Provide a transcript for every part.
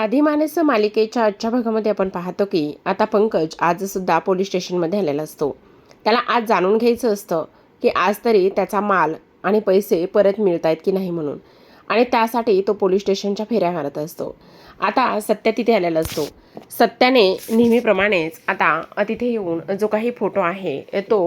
अधिमानस मालिकेच्या आजच्या भागामध्ये आपण पाहतो की आता पंकज आज सुद्धा पोलीस स्टेशनमध्ये आलेला असतो. त्याला आज जाणून घ्यायचं असतं की आज तरी त्याचा माल आणि पैसे परत मिळत आहेत की नाही म्हणून, आणि त्यासाठी तो पोलीस स्टेशनच्या फेऱ्या मारत असतो. आता सत्या तिथे आलेला असतो. सत्याने नेहमीप्रमाणेच आता तिथे येऊन जो काही फोटो आहे तो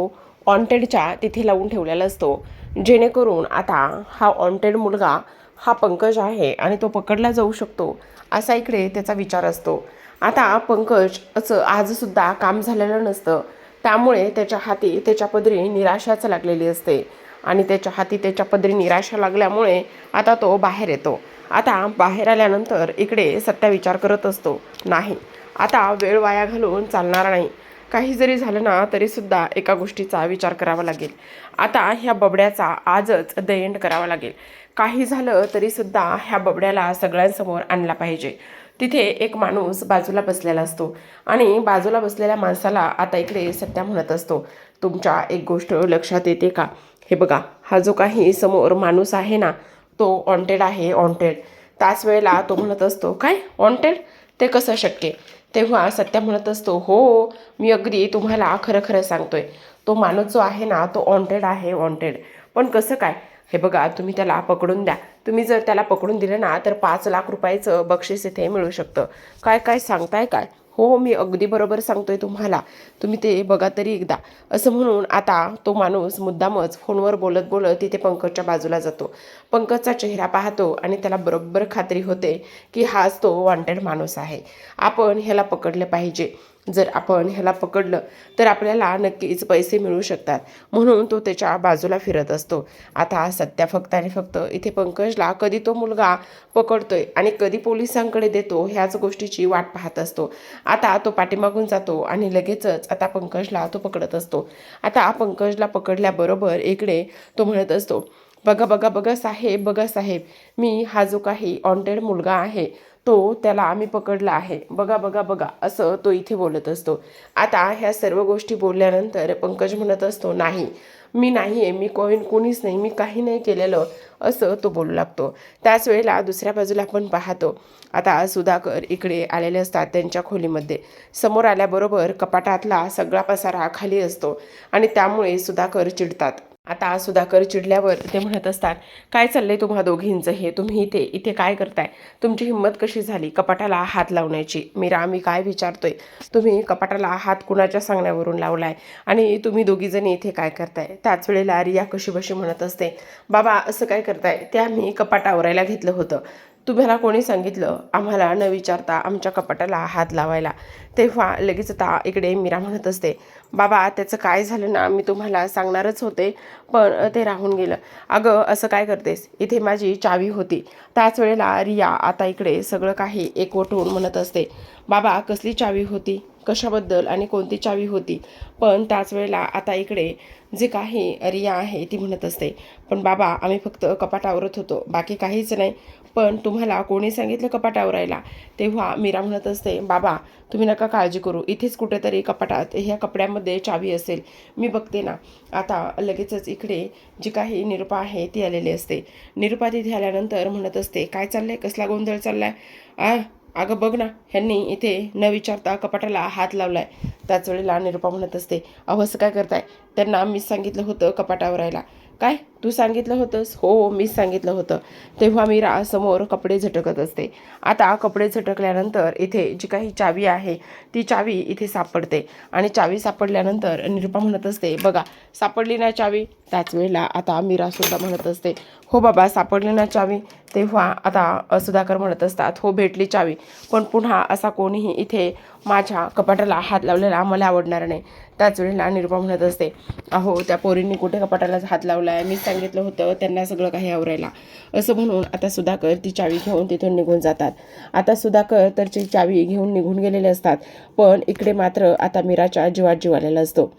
वॉन्टेडच्या तिथे लावून ठेवलेला असतो, जेणेकरून आता हा वॉन्टेड मुलगा हा पंकज आहे आणि तो पकडला जाऊ शकतो असा इकडे त्याचा विचार असतो. आता पंकज असं आजसुद्धा काम झालेलं नसतं, त्यामुळे त्याच्या हाती त्याच्या पदरी निराशाच लागलेली असते आणि त्याच्या हाती त्याच्या पदरी निराशा लागल्यामुळे आता तो बाहेर येतो. आता बाहेर आल्यानंतर इकडे सत्या विचार करत असतो, नाही आता वेळ वाया घालवून चालणार नाही. काही जरी झालं ना तरीसुद्धा एका गोष्टीचा विचार करावा लागेल. आता ह्या बबड्याचा आजच द एंड करावा लागेल. काही झालं तरीसुद्धा ह्या बबड्याला सगळ्यांसमोर आणला पाहिजे. तिथे एक माणूस बाजूला बसलेला असतो आणि बाजूला बसलेल्या माणसाला आता इकडे सत्या म्हणत असतो, तुमच्या एक गोष्ट लक्षात येते का? हे बघा, हा जो काही समोर माणूस आहे ना तो वॉन्टेड आहे, वॉन्टेड. त्याच वेळेला तो म्हणत असतो, काय वॉन्टेड? ते कसं शक्य? तेव्हा सत्या म्हणत असतो, हो मी अगदी तुम्हाला खरं खरं सांगतोय, तो माणूस जो आहे ना तो वॉन्टेड आहे, वॉन्टेड. पण कसं काय? हे बघा, तुम्ही त्याला पकडून द्या. तुम्ही जर त्याला पकडून दिलं ना तर 5 लाख रुपयाचं बक्षीस इथे मिळू शकतं. काय काय सांगताय काय? हो मी अगदी बरोबर सांगतोय तुम्हाला, तुम्ही ते बघा तरी एकदा. असं म्हणून आता तो माणूस मुद्दामच फोनवर बोलत बोलत तिथे पंकजच्या बाजूला जातो. पंकजचा चेहरा पाहतो आणि त्याला बरोबर खात्री होते की हाच तो वॉन्टेड माणूस आहे. आपण ह्याला पकडलं पाहिजे. जर आपण ह्याला पकडलं तर आपल्याला नक्कीच पैसे मिळू शकतात, म्हणून तो त्याच्या बाजूला फिरत असतो. आता सत्या फक्त आणि फक्त इथे पंकजला कधी तो मुलगा पकडतोय आणि कधी पोलिसांकडे देतो ह्याच गोष्टीची वाट पाहत असतो. आता तो पाठीमागून जातो आणि लगेचच आता पंकजला तो पकडत असतो. आता पंकजला पकडल्याबरोबर इकडे तो म्हणत असतो, बघा बघा बघा साहेब, बघा साहेब, मी हा जो काही वॉन्टेड मुलगा आहे तो त्याला आम्ही पकडला आहे, बघा बघा बघा, असं तो इथे बोलत असतो. आता ह्या सर्व गोष्टी बोलल्यानंतर पंकज म्हणत असतो, नाही मी नाही आहे, मी कोणीच नाही, मी काही नाही केलेलं, असं तो बोलू लागतो. त्याच वेळेला दुसऱ्या बाजूला आपण पाहतो आता सुधाकर इकडे आलेले असतात त्यांच्या खोलीमध्ये. समोर आल्याबरोबर कपाटातला सगळा पसारा खाली असतो आणि त्यामुळे सुधाकर चिडतात. आता सुधाकर चिडल्यावर ते म्हणत असतात, काय चाललंय तुम्हा दोघींचं हे? तुम्ही इथे काय करताय? तुमची हिंमत कशी झाली कपाटाला हात लावण्याची? मीरा, मी काय विचारतोय, तुम्ही कपाटाला हात कुणाच्या सांगण्यावरून लावलाय आणि तुम्ही दोघीजणी इथे काय करताय? त्याच वेळेला रिया कशीबशी म्हणत असते, बाबा असं काय करताय? ते आम्ही कपाट आवरायला घेतलं होतं, तुम्हाला कोणी सांगितलं आम्हाला न विचारता आमच्या कपाटाला हात लावायला? तेव्हा लगेच आता इकडे मीरा म्हणत असते, बाबा त्याचं काय झालं ना मी तुम्हाला सांगणारच होते, पण ते राहून गेलं. अगं असं काय करतेस, इथे माझी चावी होती. त्याच वेळेला रिया आता इकडे सगळं काही एकवटून म्हणत असते, बाबा कसली चावी होती, कशाबद्दल आणि कोणती चावी होती? पण त्याच वेळेला आता इकडे जे काही रिया आहे ती म्हणत असते, पण बाबा आम्ही फक्त कपाट आवरत होतो, बाकी काहीच नाही. पण तुम्हाला कोणी सांगितलं कपाट आवरायला? तेव्हा मीरा म्हणत असते, बाबा तुम्ही नका काळजी करू, इथेच कुठेतरी कपाटात ह्या कपड्यामध्ये चावी असेल, मी बघते ना. आता लगेचच इकडे जी काही निरुपा आहे ती आलेली असते. निरुपा तिथे आल्यानंतर म्हणत असते, काय चाललंय, कसला गोंधळ चाललाय? अगं बघ ना, ह्यांनी इथे न विचारता कपाटाला हात लावलाय. त्याच वेळेला निरुपा म्हणत असते, अहो असं काय करताय? त्यांना मीच सांगितलं होतं कपाट आवरायला. काय तू सांगितलं होतंस? हो मीच सांगितलं होतं. तेव्हा मीरा समोर कपडे झटकत असते. आता कपडे झटकल्यानंतर इथे जी काही चावी आहे ती चावी इथे सापडते आणि चावी सापडल्यानंतर निरुपा म्हणत असते, बघा सापडली ना चावी. त्याच वेळेला आता मीरासुद्धा म्हणत असते, हो बाबा सापडली ना चावी. तेव्हा आता सुधाकर म्हणत असतात, हो भेटली चावी, पण पुन्हा असा कोणीही इथे माझ्या कपाटाला हात लावलेला मला आवडणार नाही. त्याच वेळेला निरुपा म्हणत असते, अहो त्या पोरींनी कुठे कपाटाला हात लावला आहे, मीच सांगितलं होतं त्यांना सगळं काही आवरायला. असं म्हणून आता सुधाकर ती चावी घेऊन तिथून निघून जातात. आता सुधाकर तरची चावी घेऊन निघून गेलेले असतात, पण इकडे मात्र आता मीराच्या जीवात जीव आलेला असतो.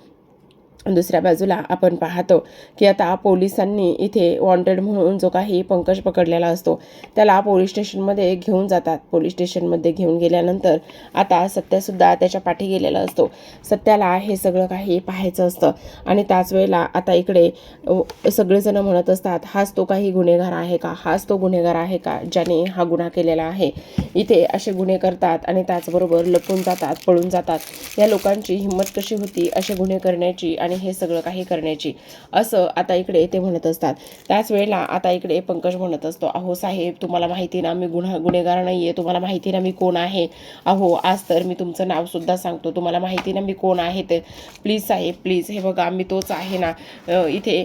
दुसऱ्या बाजूला आपण पाहतो की आता पोलिसांनी इथे वॉन्टेड म्हणून जो काही पंकज पकडलेला असतो त्याला पोलीस स्टेशनमध्ये घेऊन जातात. पोलीस स्टेशनमध्ये घेऊन गेल्यानंतर आता सत्यासुद्धा त्याच्या पाठी गेलेला असतो. सत्याला हे सगळं काही पाहायचं असतं आणि त्याच वेळेला आता इकडे सगळेजण म्हणत असतात, हाच तो काही गुन्हेगार आहे का, हाच तो गुन्हेगार आहे का ज्याने हा गुन्हा केलेला आहे. इथे असे गुन्हे करतात आणि त्याचबरोबर लपून जातात, पळून जातात. या लोकांची हिंमत कशी होती असे गुन्हे करण्याची आणि हे सगळं काही करण्याची, असं आता इकडे ते म्हणत असतात. त्याच वेळेला आता इकडे पंकज म्हणत असतो, अहो साहेब, तुम्हाला माहिती ना मी गुन्हेगार नाही आहे, तुम्हाला माहिती ना मी कोण आहे. अहो आज तर मी तुमचं नावसुद्धा सांगतो, तुम्हाला माहिती ना मी कोण आहे ते. प्लीज साहेब प्लीज, हे बघा मी तोच आहे ना. इथे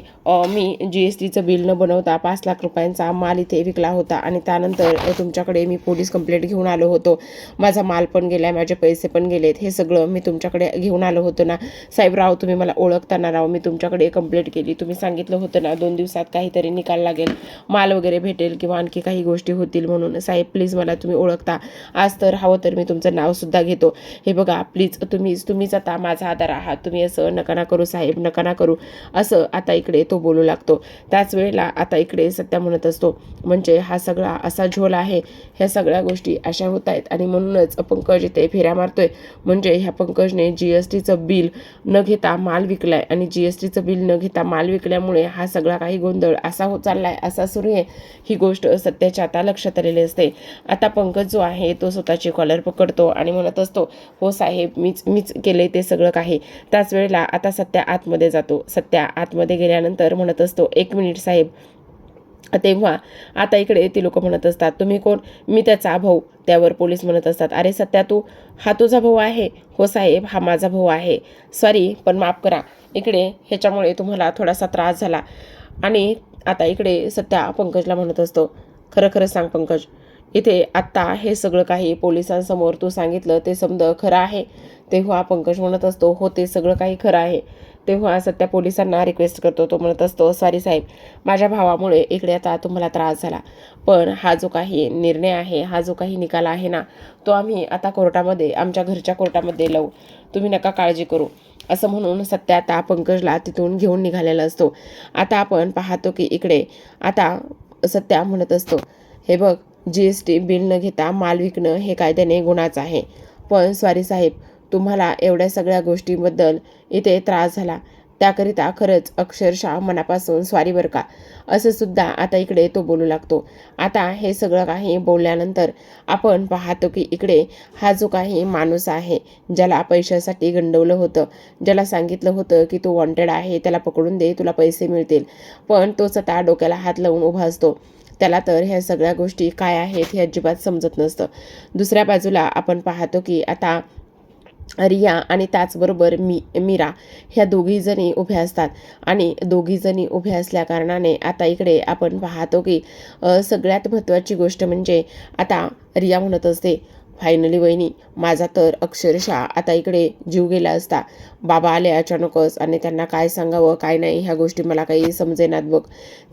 मी GSTचं बिल न बनवता 5 लाख रुपयांचा माल इथे विकला होता आणि त्यानंतर तुमच्याकडे मी पोलीस कंप्लेंट घेऊन आलो होतो. माझा माल पण गेला, माझे पैसे पण गेलेत, हे सगळं मी तुमच्याकडे घेऊन आलो होतो ना. साहेबराव, तुम्ही मला ओळखताना राव, मी तुमच्याकडे कंप्लेंट केली, तुम्ही सांगितलं होतं ना 2 दिवसात काहीतरी निकाल लागेल, माल वगैरे भेटेल किंवा आणखी काही गोष्टी होतील म्हणून. साहेब प्लीज, मला तुम्ही ओळखता. आज तर हवं तर मी तुमचं नावसुद्धा घेतो. हे बघा प्लीज, तुम्हीच आता माझा आधार आहात. तुम्ही असं नका ना करू साहेब, नका ना करू, असं आता इकडे तो बोलू लागतो. त्याच वेळेला आता इकडे सत्या म्हणत असतो, म्हणजे हा सगळा असा झोल आहे, ह्या सगळ्या गोष्टी अशा होत आहेत आणि म्हणूनच पंकज इथे फेऱ्या मारतोय. म्हणजे ह्या पंकजने GSTचं बिल न घेता माल विकलाय आणि GSTचं बिल न घेता माल विकल्यामुळे हा सगळा काही गोंधळ असा होत चाललाय, असा सुरू आहे. ही गोष्ट सत्याच्या आता लक्षात आलेली असते. आता पंकज जो आहे तो स्वतःची कॉलर पकडतो आणि म्हणत असतो, हो साहेब, मीच केले ते सगळं काही. त्याच वेळेला आता सत्या आतमध्ये जातो. सत्या आतमध्ये गेल्यानंतर म्हणत असतो, 1 मिनिट साहेब. तेव्हा आता इकडे ती लोक म्हणत असतात, तुम्ही कोण? मी त्याचा भाऊ. त्यावर पोलीस म्हणत असतात, अरे सत्या, हा तुझा भाऊ आहे? हो साहेब, हा माझा भाऊ आहे. सॉरी, पण माफ करा, इकडे ह्याच्यामुळे तुम्हाला थोडासा त्रास झाला. आणि आता इकडे सत्या पंकजला म्हणत असतो, खरं खरं सांग पंकज, इथे आत्ता हे सगळं काही पोलिसांसमोर तू सांगितलं ते समजा खरं आहे? तेव्हा पंकज म्हणत असतो, हो ते सगळं काही खरं आहे. तेव्हा सत्या पोलिसांना रिक्वेस्ट करतो. तो म्हणत असतो, सॉरी साहेब, माझ्या भावामुळे इकडे आता तुम्हाला त्रास झाला, पण हा जो काही निर्णय आहे, हा जो काही निकाल आहे ना, तो आम्ही आता कोर्टामध्ये, आमच्या घरच्या कोर्टामध्ये लावू, तुम्ही नका काळजी करू, असं म्हणून सत्या आता पंकजला तिथून घेऊन निघालेला असतो. आता आपण पाहतो की इकडे आता सत्या म्हणत असतो, हे बघ, GST बिल न घेता माल विकणं हे कायद्याने गुन्हाच आहे. पण सॉरी साहेब, तुम्हाला एवढ्या सगळ्या गोष्टींबद्दल इथे त्रास झाला, त्याकरिता खरंच अक्षरशः मनापासून सॉरी बरं का, असं सुद्धा आता इकडे तो बोलू लागतो. आता हे सगळं काही बोलल्यानंतर आपण पाहतो की इकडे हा जो काही माणूस आहे, ज्याला पैशासाठी गंडवलं होतं, ज्याला सांगितलं होतं की तो वॉन्टेड आहे, त्याला पकडून दे, तुला पैसे मिळतील, पण तोच आता डोक्याला हात लावून उभा असतो. त्याला तर ह्या सगळ्या गोष्टी काय आहेत हे अजिबात समजत नसतं. दुसऱ्या बाजूला आपण पाहतो की आता रिया आणि त्याचबरोबर मीरा ह्या दोघीजणी उभ्या असतात आणि दोघीजणी उभ्या असल्या कारणाने आता इकडे आपण पाहतो की सगळ्यात महत्त्वाची गोष्ट म्हणजे आता रिया म्हणत असते, फायनली वहिनी, माझा तर अक्षरशः आता इकडे जीव गेला असता. बाबा आले अचानकच आणि त्यांना काय सांगावं काय नाही ह्या गोष्टी मला काही समजेनात बघ.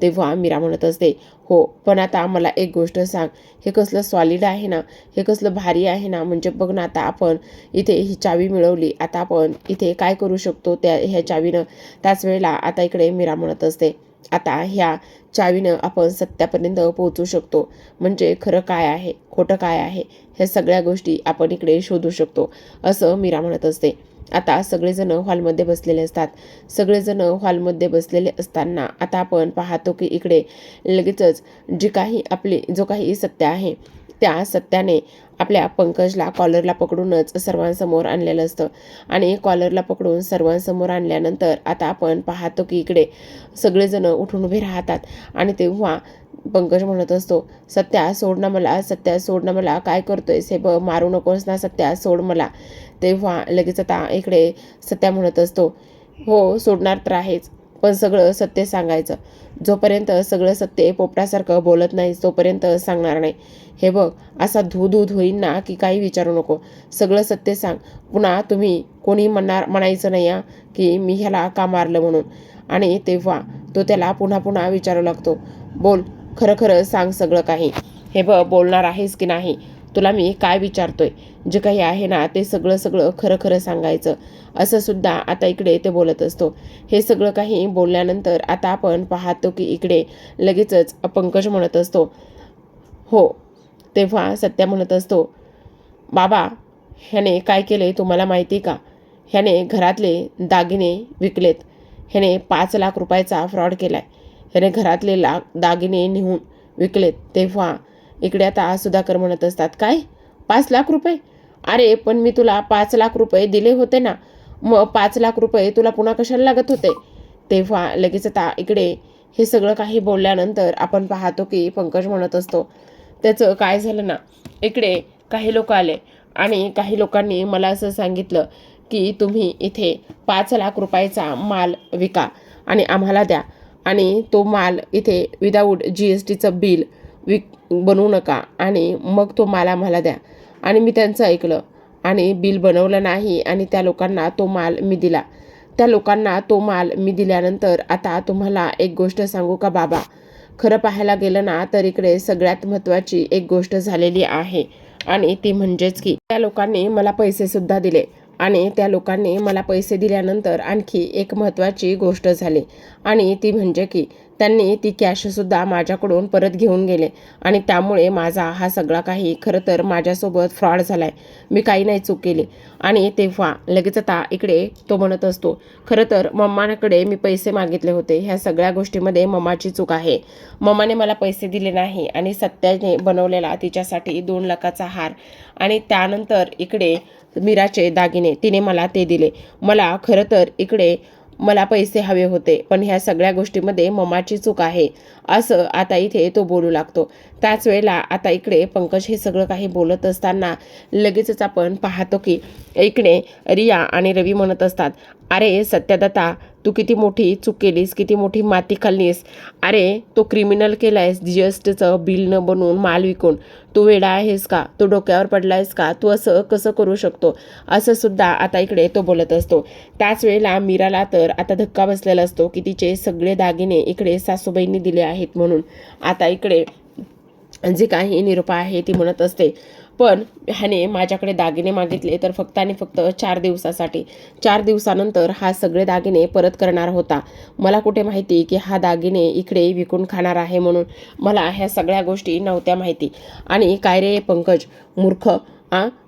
तेव्हा मीरा म्हणत असते, हो, पण आता मला एक गोष्ट सांग, हे कसलं सॉलिड आहे ना, हे कसलं भारी आहे ना, म्हणजे बघ ना, आता आपण इथे ही चावी मिळवली, आता आपण इथे काय करू शकतो ह्या चावीनं. त्याच वेळेला आता इकडे मीरा म्हणत असते, आता ह्या चावीनं आपण सत्यापर्यंत पोहोचू शकतो, म्हणजे खरं काय आहे, खोटं काय आहे, ह्या सगळ्या गोष्टी आपण इकडे शोधू शकतो, असं मीरा म्हणत असते. आता सगळेजण हॉलमध्ये बसलेले असतात. सगळेजण हॉलमध्ये बसलेले असताना आता आपण पाहतो की इकडे लगेचच जो काही सत्य आहे, त्या सत्याने आपल्या पंकजला कॉलरला पकडूनच सर्वांसमोर आणलेलं असतं आणि कॉलरला पकडून सर्वांसमोर आणल्यानंतर आता आपण पाहतो की इकडे सगळेजण उठून उभे राहतात आणि तेव्हा पंकज म्हणत असतो, सत्या सोड ना मला, सत्या सोड ना मला, काय करतोयस हे मारू नकोस ना सत्या, सोड मला. तेव्हा लगेच आता इकडे सत्या म्हणत असतो, हो सोडणार तर आहेच, पण सगळं सत्य सांगायचं. जोपर्यंत सगळं सत्य पोपटासारखं बोलत नाही तोपर्यंत सांगणार नाही. हे बघ, असा धू होईन ना की काही विचारू नको, सगळं सत्य सांग. पुन्हा तुम्ही कोणी म्हणायचं नाही की मी ह्याला का मारलं म्हणून. आणि तेव्हा तो त्याला पुन्हा विचारू लागतो, बोल, खरं खरं सांग सगळं काही. हे बघ, बोलणार आहेस की नाही? तुला मी काय विचारतोय, जे काही आहे ना ते सगळं सगळं खरं खरं सांगायचं, असं सुद्धा आता इकडे ते बोलत असतो. हे सगळं काही बोलल्यानंतर आता आपण पाहतो की इकडे लगेचच पंकज म्हणत असतो, हो. तेव्हा सत्या म्हणत असतो, बाबा, ह्याने काय केले तुम्हाला माहिती का? ह्याने घरातले दागिने विकलेत. ह्याने 5 लाख रुपयाचा फ्रॉड केलाय. ह्याने घरातले दागिने नेऊन विकलेत. तेव्हा इकडे आता सुधाकर म्हणत असतात, काय 5 लाख रुपये? अरे पण मी तुला 5 लाख रुपये दिले होते ना, मग 5 लाख रुपये तुला पुन्हा कशाला लागत होते? तेव्हा लगेच आता इकडे हे सगळं काही बोलल्यानंतर आपण पाहतो की पंकज म्हणत असतो, त्याचं काय झालं ना, इकडे काही लोक आले आणि काही लोकांनी मला असं सांगितलं की तुम्ही इथे 5 लाख रुपयाचा माल विका आणि आम्हाला द्या, आणि तो माल इथे विदाऊट GSTचं बिल बनवू नका आणि मग तो माल आम्हाला द्या. आणि मी त्यांचं ऐकलं आणि बिल बनवलं नाही आणि त्या लोकांना तो माल मी दिला. त्या लोकांना तो माल मी दिल्यानंतर आता तुम्हाला एक गोष्ट सांगू का बाबा, खरं पाहायला गेलं ना तर इकडे सगळ्यात महत्त्वाची एक गोष्ट झालेली आहे, आणि ती म्हणजेच की त्या लोकांनी मला पैसेसुद्धा दिले. आणि त्या लोकांनी मला पैसे दिल्यानंतर आणखी एक महत्त्वाची गोष्ट झाली, आणि ती म्हणजे की त्यांनी ती कॅशसुद्धा माझ्याकडून परत घेऊन गेले. आणि त्यामुळे माझा हा सगळा काही खरं तर माझ्यासोबत फ्रॉड झाला आहे. मी काही नाही चूक केली. आणि तेव्हा लगेच आता इकडे तो म्हणत असतो, खरं तर मम्माकडे मी पैसे मागितले होते. ह्या सगळ्या गोष्टीमध्ये मम्माची चूक आहे. मम्माने मला पैसे दिले नाही आणि सत्याने बनवलेला तिच्यासाठी 2 लाखाचा हार आणि त्यानंतर इकडे मीराचे दागिने तिने मला ते दिले. मला खरं तर इकडे मला पैसे हवे होते, पण ह्या सगळ्या गोष्टीमध्ये मम्माची चूक आहे, असं आता इथे तो बोलू लागतो. त्याच वेळेला आता इकडे पंकज हे सगळं काही बोलत असताना लगेचच आपण पाहतो की इकडे रिया आणि रवी म्हणत असतात, अरे सत्यदत्ता, तू किती मोठी चूक केलीस, किती मोठी माती खाल्लीस. अरे तो क्रिमिनल केलायस, GSTचं बिल न बनवून माल विकून. तू वेडा आहेस का? तू डोक्यावर पडलायस का? तू असं कसं करू शकतो? असं सुद्धा आता इकडे तो बोलत असतो. त्याच वेळेला मीराला तर आता धक्का बसलेला असतो की तिचे सगळे दागिने इकडे सासूबाईंनी दिले आहेत म्हणून. आता इकडे जे काही निरूपा आहे ती म्हणत असते, पण ह्याने माझ्याकडे दागिने मागितले तर फक्त आणि फक्त 4 दिवसासाठी. 4 दिवसानंतर हा सगळे दागिने परत करणार होता. मला कुठे माहिती की हा दागिने इकडे विकून खाणार आहे म्हणून. मला ह्या सगळ्या गोष्टी नव्हत्या माहिती. आणि काय रे पंकज मूर्ख,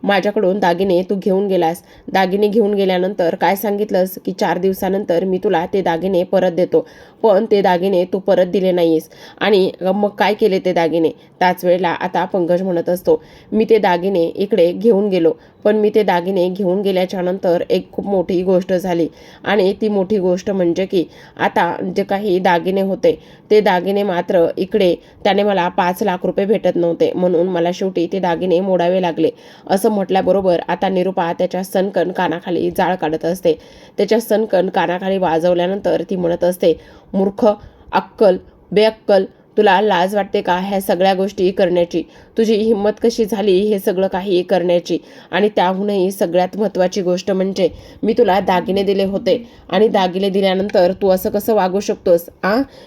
माझ्याकडून दागिने तू घेऊन गेलास. दागिने घेऊन गेल्यानंतर काय सांगितलंस की 4 दिवसानंतर मी तुला ते दागिने परत देतो, पण ते दागिने तू परत दिले नाहीस. आणि मग काय केले ते दागिने? त्याच वेळेला आता पंकज म्हणत असतो, मी ते दागिने इकडे घेऊन गेलो, पण मी ते दागिने घेऊन गेल्याच्या नंतर एक खूप मोठी गोष्ट झाली. आणि ती मोठी गोष्ट म्हणजे की आता जे काही दागिने होते ते दागिने मात्र इकडे त्याने मला 5 लाख रुपये भेटत नव्हते, म्हणून मला शेवटी ते दागिने मोडावे लागले. असं म्हटल्याबरोबर आता निरूपा त्याच्या सनकन कानाखाली जाळ काढत असते. त्याच्या सनकन कानाखाली वाजवल्यानंतर ती म्हणत असते, मूर्ख, अक्कल बेअक्कल, तुला लाज वाटते का ह्या सगळ्या गोष्टी करण्याची? तुझी हिंमत कशी झाली हे सगळं काही करण्याची? आणि त्याहूनही सगळ्यात महत्त्वाची गोष्ट म्हणजे मी तुला दागिने दिले होते, आणि दागिने दिल्यानंतर तू असं कसं वागू शकतोस?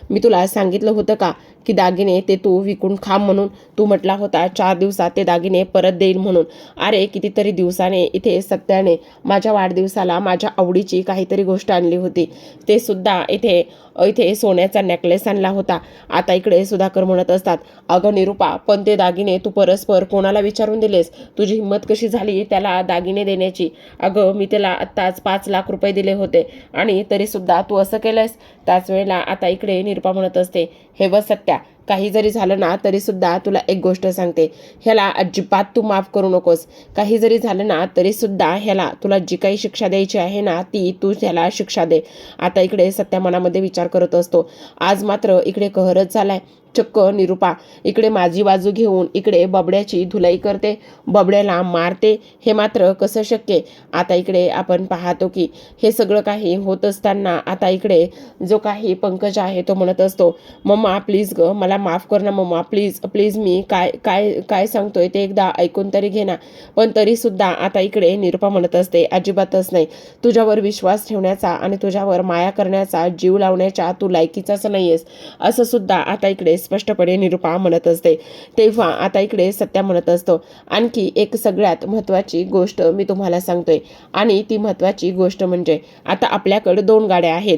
मी तुला सांगितलं होतं का की दागिने ते तू विकून खा म्हणून? तू म्हटला होता 4 दिवसात ते दागिने परत देईल म्हणून. अरे कितीतरी दिवसाने इथे सत्याने माझ्या वाढदिवसाला माझ्या आवडीची काहीतरी गोष्ट आणली होती. ते सुद्धा इथे सोन्याचा नेकलेस आणला होता. आता इकडे सुधाकर म्हणत असतात, अगं निरूपा, पण ते दागिने तू परस्पर कोणाला विचारून दिलेस? तुझी हिंमत कशी झाली त्याला दागिने देण्याची? अगं मी त्याला आत्ताच 5 लाख रुपये दिले होते आणि तरीसुद्धा तू असं केलंस. त्याच वेळेला आता इकडे निरूपा म्हणत असते, हे बघ सत्या, काही जरी झालं ना तरीसुद्धा तुला एक गोष्ट सांगते, ह्याला अजिबात तू माफ करू नकोस. काही जरी झालं ना तरीसुद्धा ह्याला तुला जी काही शिक्षा द्यायची आहे ना ती तू ह्याला शिक्षा दे. आता इकडे सत्या मनामध्ये विचार करत असतो, आज मात्र इकडे कहरच झालाय. चक्क निरूपा इकडे माझी बाजू घेऊन इकडे बबड्याची धुलाई करते, बबड्याला मारते. हे मात्र कसं शक्य? आता इकडे आपण पाहतो की हे सगळं काही होत असताना आता इकडे जो काही पंकज आहे तो म्हणत असतो, मम्मा प्लीज ग, मला माफ कर ना मम्मा, प्लीज प्लीज, मी काय काय काय सांगतोय ते एकदा ऐकून तरी घे ना. पण तरीसुद्धा आता इकडे निरूपा म्हणत असते, अजिबातच नाही. तुझ्यावर विश्वास ठेवण्याचा आणि तुझ्यावर माया करण्याचा, जीव लावण्याच्या तू लायकीचाच नाहीयेस, असं सुद्धा आता इकडे स्पष्टपणे निरूपा म्हणत असते. तेव्हा आता इकडे सत्या म्हणत असतो, आणखी एक सगळ्यात महत्त्वाची गोष्ट मी तुम्हाला सांगतोय, आणि ती महत्त्वाची गोष्ट म्हणजे आता आपल्याकडे 2 गाड्या आहेत.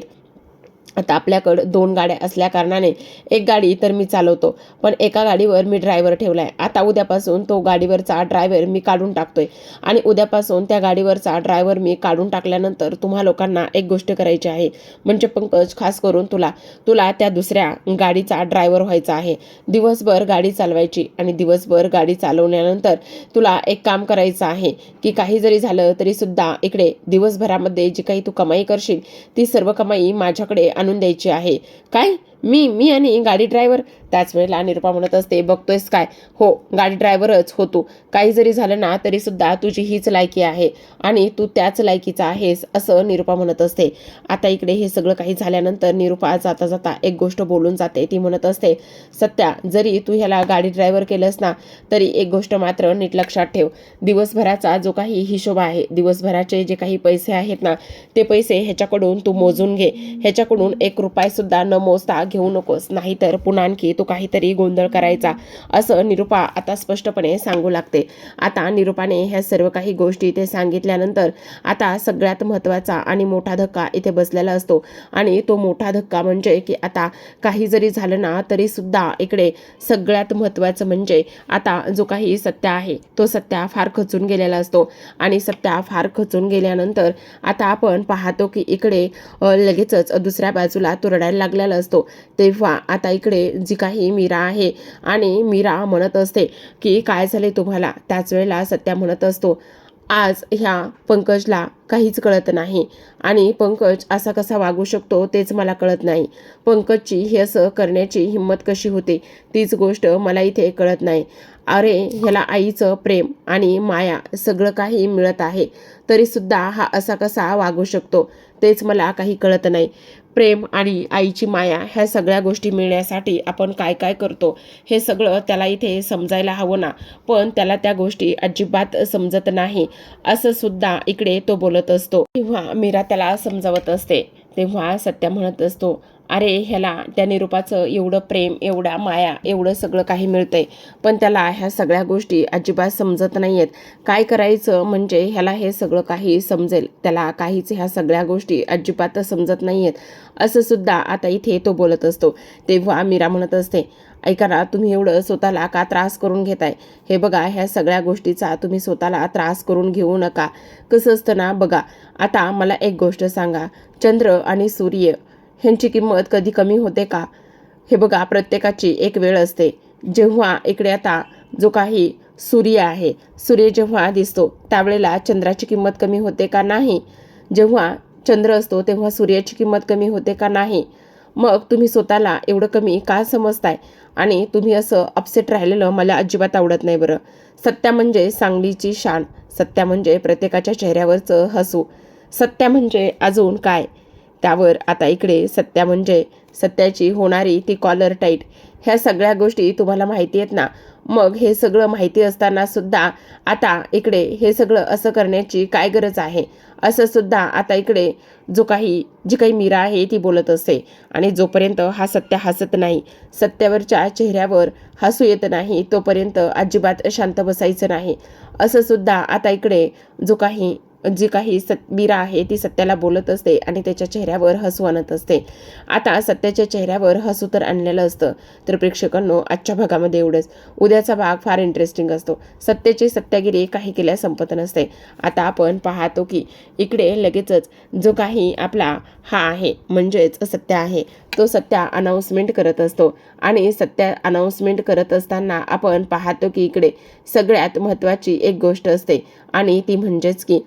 आता आपल्याकडं 2 गाड्या असल्या कारणाने एक गाडी तर मी चालवतो, पण एका गाडीवर मी ड्रायव्हर ठेवला आहे. आता उद्यापासून तो गाडीवरचा ड्रायव्हर मी काढून टाकतोय, आणि उद्यापासून त्या गाडीवरचा ड्रायव्हर मी काढून टाकल्यानंतर तुम्हा लोकांना एक गोष्ट करायची आहे, म्हणजे पंकज, खास करून तुला त्या दुसऱ्या गाडीचा ड्रायव्हर व्हायचा आहे. दिवसभर गाडी चालवायची, आणि दिवसभर गाडी चालवल्यानंतर तुला एक काम करायचं आहे की काही जरी झालं तरी सुद्धा इकडे दिवसभरामध्ये जी काही तू कमाई करशील ती सर्व कमाई माझ्याकडे आणून द्यायची आहे. काय? मी आणि गाडी ड्रायव्हर? त्याच वेळेला निरूपा म्हणत असते, बघतोयस काय, हो गाडी ड्रायव्हरच होतो. काही जरी झालं ना तरी सुद्धा तुझी हीच लायकी आहे, आणि तू त्याच लायकीचा आहेस, असं निरूपा म्हणत असते. आता इकडे हे सगळं काही झाल्यानंतर निरूपा जाता जाता एक गोष्ट बोलून जाते. ती म्हणत असते, सत्या, जरी तू ह्याला गाडी ड्रायव्हर केलंस ना तरी एक गोष्ट मात्र नीट लक्षात ठेव, दिवसभराचा जो काही हिशोब आहे, दिवसभराचे जे काही पैसे आहेत ना ते पैसे ह्याच्याकडून तू मोजून घे. ह्याच्याकडून 1 रुपया सुद्धा न मोजता घेऊ नकोस, नाहीतर पुन्हा आणखी तो काहीतरी गोंधळ करायचा, असं निरूपा आता स्पष्टपणे सांगू लागते. आता निरूपाने ह्या सर्व काही गोष्टी ते सांगितल्यानंतर आता सगळ्यात महत्त्वाचा आणि मोठा धक्का इथे बसलेला असतो, आणि तो मोठा धक्का म्हणजे की आता काही जरी झालं ना तरी सुद्धा इकडे सगळ्यात महत्त्वाचं म्हणजे आता जो काही सत्या आहे तो सत्या फार खचून गेलेला असतो, आणि सत्या फार खचून गेल्यानंतर आता आपण पाहतो की इकडे लगेचच दुसऱ्या बाजूला तो रडायला लागलेला असतो. तेव्हा आता इकडे जी काही मीरा आहे, आणि मीरा म्हणत असते की काय झाले तुम्हाला. त्याच वेळेला सत्या म्हणत असतो, आज ह्या पंकजला काहीच कळत नाही, आणि पंकज असा कसा वागू शकतो तेच मला कळत नाही. पंकजची हे असं करण्याची हिंमत कशी होते तीच गोष्ट मला इथे कळत नाही. अरे ह्याला आईचं प्रेम आणि माया सगळं काही मिळत आहे, तरीसुद्धा हा असा कसा वागू शकतो तेच मला काही कळत नाही. प्रेम आणि आईची माया ह्या सगळ्या गोष्टी मिळण्यासाठी आपण काय काय करतो हे सगळं त्याला इथे समजायला हवं ना, पण त्याला त्या गोष्टी अजिबात समजत नाही, असं सुद्धा इकडे तो बोलत असतो. तेव्हा मीरा त्याला समजावत असते. तेव्हा सत्या म्हणत असतो, अरे ह्याला त्या निरूपाचं एवढं प्रेम, एवढा माया, एवढं सगळं काही मिळतंय, पण त्याला ह्या सगळ्या गोष्टी अजिबात समजत नाही आहेत. काय करायचं म्हणजे ह्याला हे सगळं काही समजेल, त्याला काहीच ह्या सगळ्या गोष्टी अजिबात समजत नाही आहेत, असं सुद्धा आता इथे तो बोलत असतो. तेव्हा मीरा म्हणत असते, ऐका ना, तुम्ही एवढं स्वतःला का त्रास करून घेताय? हे बघा, ह्या सगळ्या गोष्टीचा तुम्ही स्वतःला त्रास करून घेऊ नका. कसं असतं ना, बघा आता मला एक गोष्ट सांगा, चंद्र आणि सूर्य ह्यांची किंमत कधी कमी होते का? हे बघा, प्रत्येकाची एक वेळ असते. जेव्हा इकडे आता जो काही सूर्य आहे, सूर्य जेव्हा दिसतो त्यावेळेला चंद्राची किंमत कमी होते का? नाही. जेव्हा चंद्र असतो तेव्हा सूर्याची किंमत कमी होते का? नाही. मग तुम्ही स्वतःला एवढं कमी का समजताय? आणि तुम्ही असं अपसेट राहिलेलं मला अजिबात आवडत नाही बरं. सत्या म्हणजे सांगलीची शान, सत्या म्हणजे प्रत्येकाच्या चेहऱ्यावरचं हसू, सत्या म्हणजे अजून काय? त्यावर आता इकडे सत्या म्हणजे सत्याची होणारी ती कॉलर टाईट, ह्या सगळ्या गोष्टी तुम्हाला माहिती आहेत ना. मग हे सगळं माहिती असताना सुद्धा आता इकडे हे सगळं असं करण्याची काय गरज आहे, असं सुद्धा आता इकडे जी काही मीरा आहे ती बोलत असते. आणि जोपर्यंत हा सत्य हसत नाही, सत्यावरच्या चेहऱ्यावर हसू येत नाही, तोपर्यंत अजिबात शांत बसायचं नाही, असं सुद्धा आता इकडे जी काही मीरा आहे ती सत्याला बोलत असते, आणि त्याच्या चेहऱ्यावर हसू आणत असते. आता सत्याच्या चेहऱ्यावर हसू तर आणलेलं असतं. तर प्रेक्षकांनो, आजच्या भागामध्ये एवढंच. उद्याचा भाग फार इंटरेस्टिंग असतो. सत्याची सत्यागिरी काही केल्या संपत नसते. आता आपण पाहतो की इकडे लगेचच जो काही आपला हा आहे म्हणजेच सत्या आहे, तो सत्या अनाऊन्समेंट करत असतो. आणि सत्या अनाऊन्समेंट करत असताना आपण पाहतो की इकडे सगळ्यात महत्त्वाची एक गोष्ट असते, आणि ती म्हणजेच की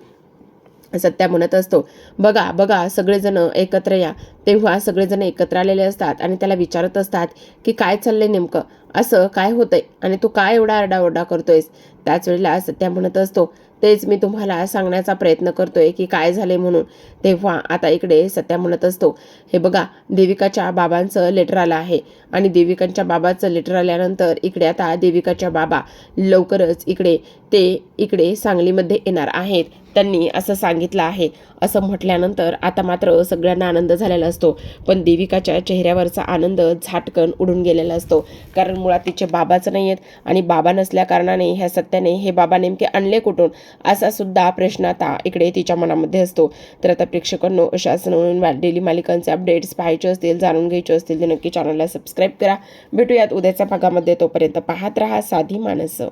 सत्या म्हणत असतो, बघा बघा सगळेजण एकत्र या. तेव्हा सगळेजण एकत्र आलेले असतात आणि त्याला विचारत असतात की काय चाललंय नेमकं, असं काय होतंय आणि तू काय एवढा आरडाओरडा करतोयस. त्याच वेळेला सत्या म्हणत असतो, तेच मी तुम्हाला सांगण्याचा प्रयत्न करतोय की काय झाले म्हणून. तेव्हा आता इकडे सत्या म्हणत असतो, हे बघा, देविकाच्या बाबांचं लेटर आलं आहे आणि देविकांच्या बाबाचं लेटर आल्यानंतर इकडे आता देविकाच्या बाबा लवकरच इकडे सांगलीमध्ये येणार आहेत, त्यांनी असं सांगितलं आहे. असं म्हटल्यानंतर आता मात्र सगळ्यांना आनंद झालेला असतो, पण देविकाच्या चेहऱ्यावरचा आनंद झटकन उडून गेलेला असतो. कारण मुळात तिचे बाबाच नाही आहेत आणि बाबा नसल्या कारणाने ह्या सत्याने हे बाबा नेमके आणले कुठून, असा सुद्धा प्रश्न आता इकडे तिच्या मनामध्ये असतो. तर आता प्रेक्षकांनो, अशाच नवीन डेली मालिकांचे अपडेट्स पाहायचे असतील, जाणून घ्यायचे असतील तर नक्की चॅनलला सबस्क्राईब करा. भेटूयात उद्याच्या भागामध्ये. तोपर्यंत पाहत रहा साधी माणसं.